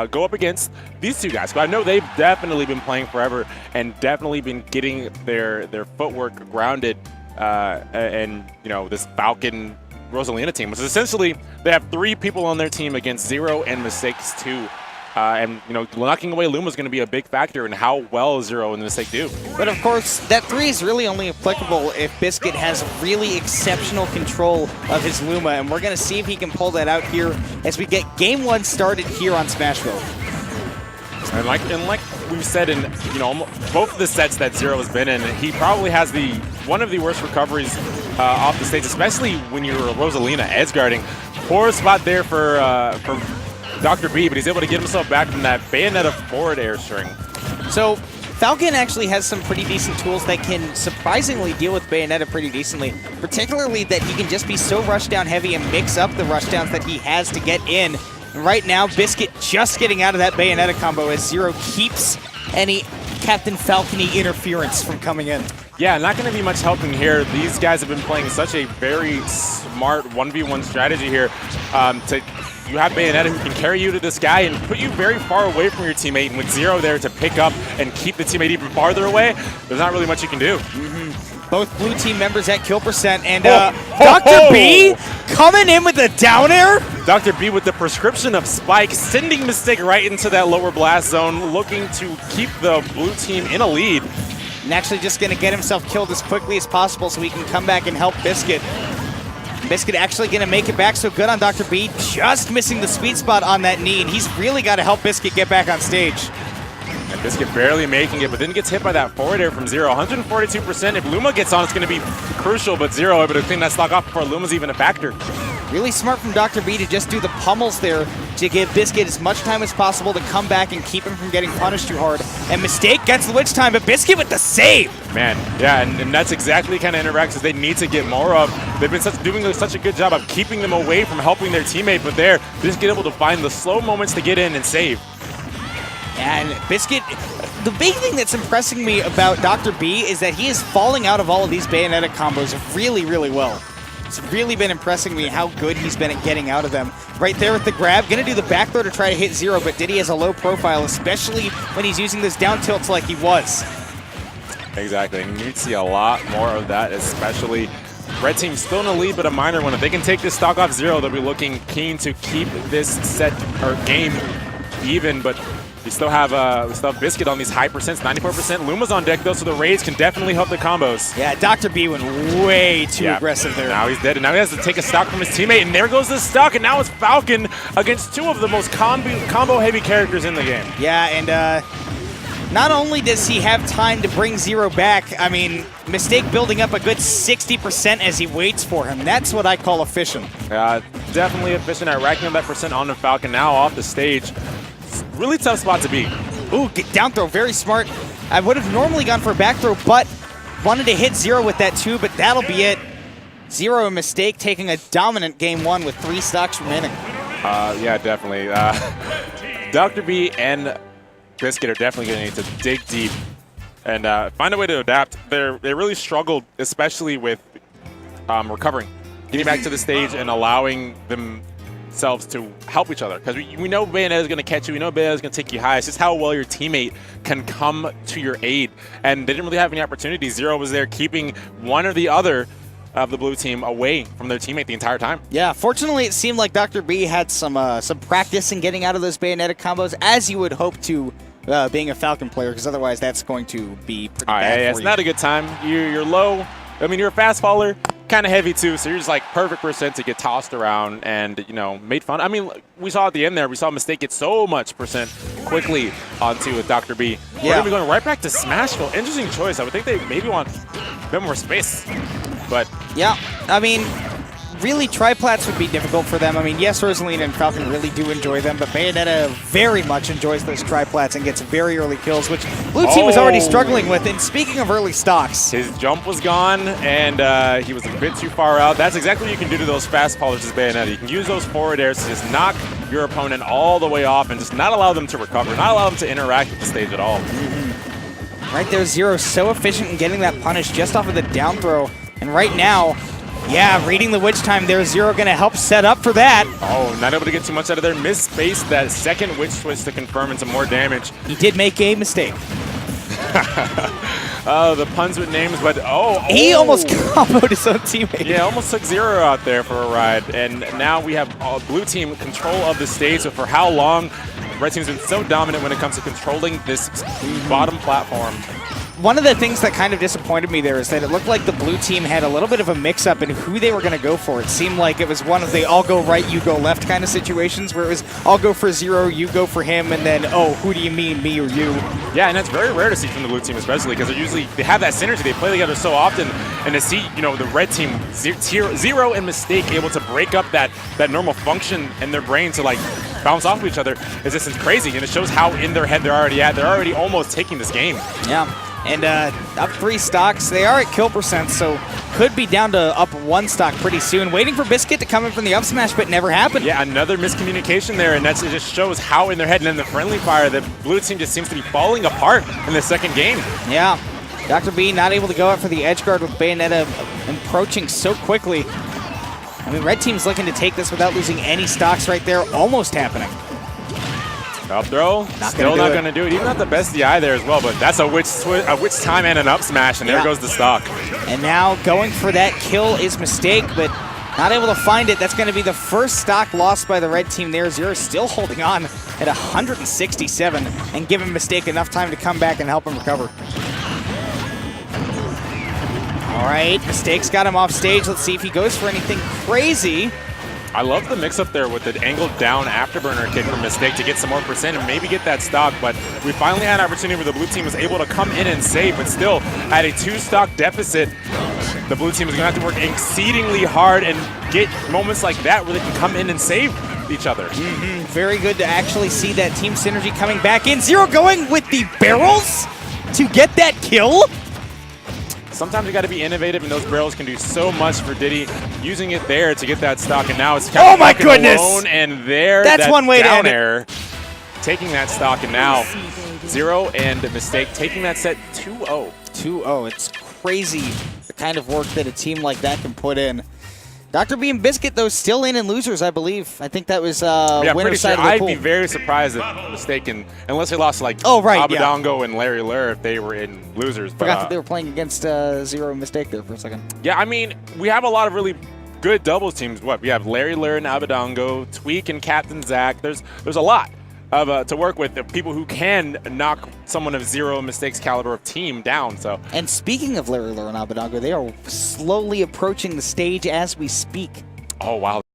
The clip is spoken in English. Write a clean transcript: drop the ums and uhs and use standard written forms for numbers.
go up against these two guys. But I know they've definitely been playing forever and definitely been getting their footwork grounded. And, you know, this Falcon Rosalina team, which is essentially they have 3 people on their team against ZeRo and Mistakes 2. And, you know, knocking away Luma is going to be a big factor in how well ZeRo and Mistake do. But, of course, that 3 is really only applicable if Biscuit has really exceptional control of his Luma, and we're going to see if he can pull that out here as we get Game 1 started here on Smashville. And like we've said in, you know, both of the sets that ZeRo has been in, he probably has one of the worst recoveries off the stage, especially when you're Rosalina edge guarding. Poor spot there for Dr. B, but he's able to get himself back from that Bayonetta forward air string. So Falcon actually has some pretty decent tools that can surprisingly deal with Bayonetta pretty decently, particularly that he can just be so rushdown heavy and mix up the rushdowns that he has to get in. And right now, Biscuit just getting out of that Bayonetta combo as ZeRo keeps any Captain Falcon-y interference from coming in. Yeah, not going to be much helping here. These guys have been playing such a very smart 1v1 strategy here. You have Bayonetta who can carry you to this guy and put you very far away from your teammate, and with ZeRo there to pick up and keep the teammate even farther away, there's not really much you can do. Both blue team members at kill percent, and Dr. B coming in with the down air. Dr. B with the prescription of Spike, sending Mistake right into that lower blast zone, looking to keep the blue team in a lead. And actually just going to get himself killed as quickly as possible so he can come back and help Biscuit. Biscuit actually going to make it back, so good on Dr. B, just missing the sweet spot on that knee, and he's really got to help Biscuit get back on stage. And Biscuit barely making it, but then gets hit by that forward air from ZeRo. 142%. If Luma gets on, it's going to be crucial, but ZeRo able to clean that stock off before Luma's even a factor. Really smart from Dr. B to just do the pummels there to give Biscuit as much time as possible to come back and keep him from getting punished too hard. And Mistake gets the witch time, but Biscuit with the save. Man, yeah, and that's exactly the kind of interactions they need to get more of. They've been doing such a good job of keeping them away from helping their teammate, but they're just able to find the slow moments to get in and save. And Biscuit, the big thing that's impressing me about Dr. B is that he is falling out of all of these Bayonetta combos really, really well. It's really been impressing me how good he's been at getting out of them. Right there with the grab, gonna do the back throw to try to hit ZeRo, but Diddy has a low profile, especially when he's using those down tilts like he was. Exactly, and you see a lot more of that, especially red team still in a lead, but a minor one. If they can take this stock off ZeRo, they'll be looking keen to keep this set or game even, but we still have Biscuit on these high percents, 94%. Luma's on deck though, so the raids can definitely help the combos. Yeah, Dr. B went way too aggressive there. Now he's dead, and now he has to take a stock from his teammate, and there goes the stock, and now it's Falcon against 2 of the most combo-heavy characters in the game. Yeah, and not only does he have time to bring ZeRo back, I mean, Mistake building up a good 60% as he waits for him. That's what I call efficient. Definitely efficient at racking up that percent on the Falcon now off the stage. Really tough spot to be. Ooh, down throw, very smart. I would have normally gone for a back throw, but wanted to hit ZeRo with that too, but that'll be it. ZeRo and Mistake taking a dominant game 1 with 3 stocks remaining. Yeah, definitely. Dr. B and Biscuit are definitely going to need to dig deep and find a way to adapt. They really struggled, especially with recovering, getting back to the stage and allowing themselves to help each other. Because we know Bayonetta is going to catch you, we know Bayonetta is going to take you high. It's just how well your teammate can come to your aid. And they didn't really have any opportunities. ZeRo was there keeping one or the other of the blue team away from their teammate the entire time. Yeah, fortunately it seemed like Dr. B had some practice in getting out of those Bayonetta combos, as you would hope to being a Falcon player, because otherwise that's going to be pretty bad for you. It's not a good time. You're low. I mean, you're a fast faller, kind of heavy too, so you're just like perfect percent to get tossed around and, you know, made fun. I mean, we saw at the end there, we saw Mistake get so much percent quickly onto Dr. B. Yeah. We're going to be going right back to Smashville. Interesting choice. I would think they maybe want a bit more space. But yeah, I mean, really, triplats would be difficult for them. I mean, yes, Rosalina and Falcon really do enjoy them, but Bayonetta very much enjoys those triplats and gets very early kills, which blue team was already struggling with. And speaking of early stocks, his jump was gone, and he was a bit too far out. That's exactly what you can do to those fast fallers as Bayonetta. You can use those forward airs to just knock your opponent all the way off and just not allow them to recover, not allow them to interact with the stage at all. Right there, ZeRo so efficient in getting that punish just off of the down throw. And right now, Yeah, reading the witch time there. ZeRo going to help set up for that. Oh, not able to get too much out of there. Misspaced that second witch twist to confirm into more damage. He did make a mistake. Oh, the puns with names, but he almost comboed his own teammate. Yeah, almost took ZeRo out there for a ride. And now we have blue team control of the stage. So for how long? Red team's been so dominant when it comes to controlling this bottom platform. One of the things that kind of disappointed me there is that it looked like the blue team had a little bit of a mix-up in who they were going to go for. It seemed like it was one of the all go right, you go left kind of situations where it was I'll go for ZeRo, you go for him, and then, oh, who do you mean, me or you? Yeah, and that's very rare to see from the blue team especially because they have that synergy. They play together so often, and to see, you know, the red team, ZeRo and Mistake able to break up that normal function in their brain to, like, bounce off of each other is just crazy, and it shows how in their head they're already at. They're already almost taking this game. Yeah. And up 3 stocks. They are at kill percent, so could be down to up 1 stock pretty soon. Waiting for Biscuit to come in from the up smash, but never happened. Yeah, another miscommunication there, and it just shows how in their head. And then the friendly fire, the blue team just seems to be falling apart in the second game. Yeah. Dr. B not able to go out for the edge guard with Bayonetta approaching so quickly. I mean, red team's looking to take this without losing any stocks right there. Almost happening. Up throw, still not going to do it. Even not the best DI there as well, but that's a witch time and an up smash, and there goes the stock. And now going for that kill is Mistake, but not able to find it. That's going to be the first stock lost by the red team there. ZeRo still holding on at 167 and giving Mistake enough time to come back and help him recover. All right, Mistake's got him off stage. Let's see if he goes for anything crazy. I love the mix-up there with the angled down afterburner kick from Mistake to get some more percent and maybe get that stock, but we finally had an opportunity where the blue team was able to come in and save, but still at a 2-stock deficit. The blue team is going to have to work exceedingly hard and get moments like that where they can come in and save each other. Very good to actually see that team synergy coming back in. ZeRo going with the barrels to get that kill. Sometimes you got to be innovative, and those barrels can do so much for Diddy. Using it there to get that stock, and now it's oh my goodness! Alone, and there, that's one way down to end air, taking that stock, and now ZeRo and Mistake taking that set 2-0. 2-0. It's crazy the kind of work that a team like that can put in. Dr. B and Biscuit, though, still in losers, I believe. I think that was winner side of the pool. I'd be very surprised if Mistaken, unless they lost like Abadongo and Larry Lur if they were in losers. Forgot that they were playing against ZeRo and Mistake there for a second. Yeah, I mean, we have a lot of really good doubles teams. We have Larry Lur and Abadongo, Tweak and Captain Zach. There's a lot of to work with, people who can knock someone of ZeRo Mistakes caliber of team down. So, and speaking of Larry Lur and Abadongo, they are slowly approaching the stage as we speak. Oh wow.